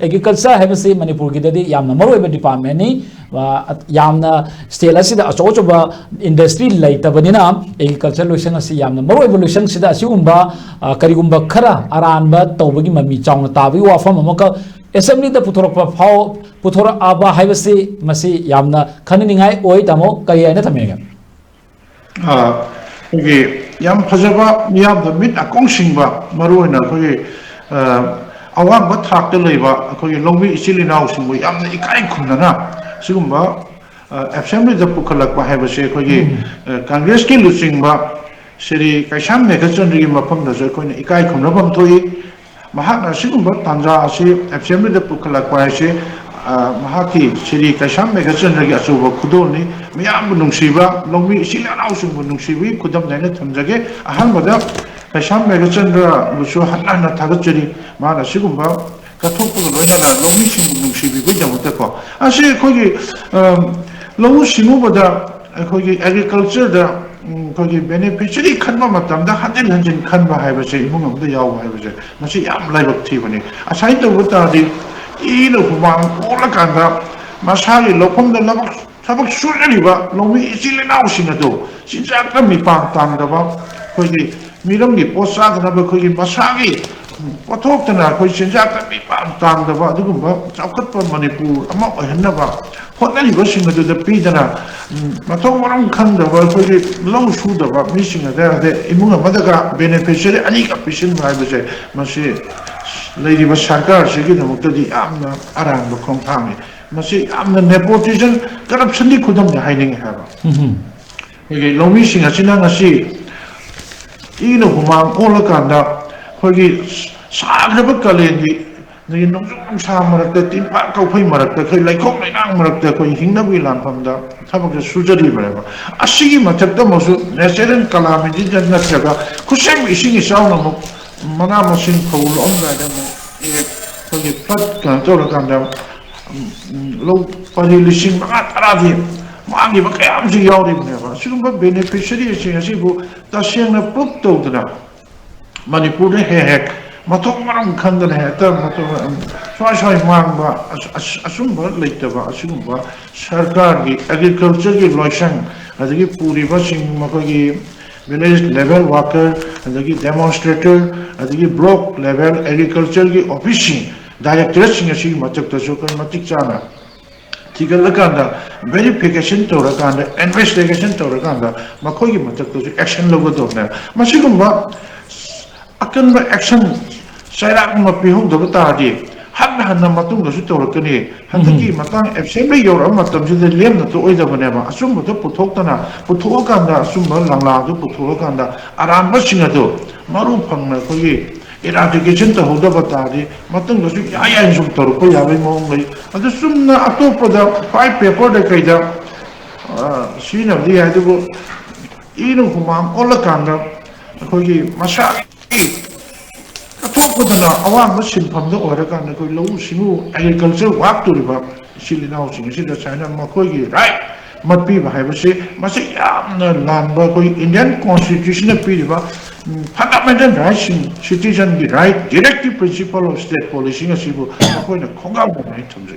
agriculture haibasi Manipur gidadi yamna maroiba department ni yamna state asida achochoba industry laitabanina agriculture loisang asi yamna maroiba loisang sida asiumba karigumba khara aranba tawbagi mami chawna tabi wafam amaka assembly da puthorokpa phao puthora aba haibasi masi yamna khaniningai oi tamo kari aina thamega kogi yam phajaba miyam da mit akong singba maruina kogi awang ba thak te leiba kogi longbi ichilinaw singbu yamna ikai khumna sigumba assembly da pukhalak ba haibase kogi congress ki lusingba siri kaisam megachonri mafam da jo koina ikai khumna bam thoi mahakna sigumba tanja asi assembly da pukhalak ba se mahaki siri kaisam megachonri asuba khudolni miyam nungsiba longbi ichilinaw singbu nungsibi khudam naina thamjage ahanbada kaisam megachonra busu hanna thagachari mana sigumba kathokpuga loinana longbi singbu nungsibi bidamata ko asi khogi longbu singubada khogi agriculture da khogi beneficiary khanba matamda hanjin khanba haibase imung amda yaw haibase masi yam laibak thibani asai to butadi ilo humang ola kanda masali lokhomda labak sabak suraliba longbi ichilinaw singado sinjak mi pang tangdaba khogi miramgi posa dana ba khogi masagi pothok tana khoi sinjak mi pang tangdaba adugumba chawkatpa Manipur ama ohanaba hotnaliba singado da pidana mathong maram khandaba khogi long sudaba mi singada de imunga madaga beneficiary ani ka pisin bhaibase masi leidiba sarkar sigi damuktadi amna arangba khongthami masi amna nepotism corruption di khudam ne haining haba khogi longmi singa sinang asi ino humang ola kanda khogi sagraba kalendi ni nongjung sa marakta timpa kauphai marakta khoi laikhok lainang marakta khoi hingnabi lanpamda thabak sujari bareba asigi mathakta mosu natural calamity janna jaga khusem ising isauna mo mana masin khol onga da mo khogi phat kan tora kanda lo pari lising ma taradi mangi ba kayam si yawri ba sigumba beneficiary sing asibu tasiyang na pukto dana Manipur he mathok maram khandana he ta mathok swai mangba asumba leitaba asumba sarkar gi agriculture gi loisang adagi puri ba sing makogi village level worker adagi demonstrator adagi block level agriculture gi office director sing asi mathok ta so kan matik chana tigalakanda verification torakanda investigation torakanda makogi mathok ta action logo dona masigumba akan action Sairak mapihong dapat tadi, hanna matung dosu torakani, hanki matang assembly yor matam jadi lem na to oida banema, asum betul puthok kanda asum langla tu puthok kanda, aram bersingga tu, maru pangna koi, eradication tu hoda batadi, matung dosu ya insum torko ya be mongai, ada sumna atau pada 5 paper de kaida, sini dia itu inu humam olah kanda, koi masak. Atopodana awang masin pamda orakan koi lau singu agriculture work to riba silinaw sing sida China makoi gi right matpi ba haibase mase yamna lanba koi Indian constitution na pi riba fundamental rights citizen gi right directive principle of state policy asibu makoi na khonga ba mai thamje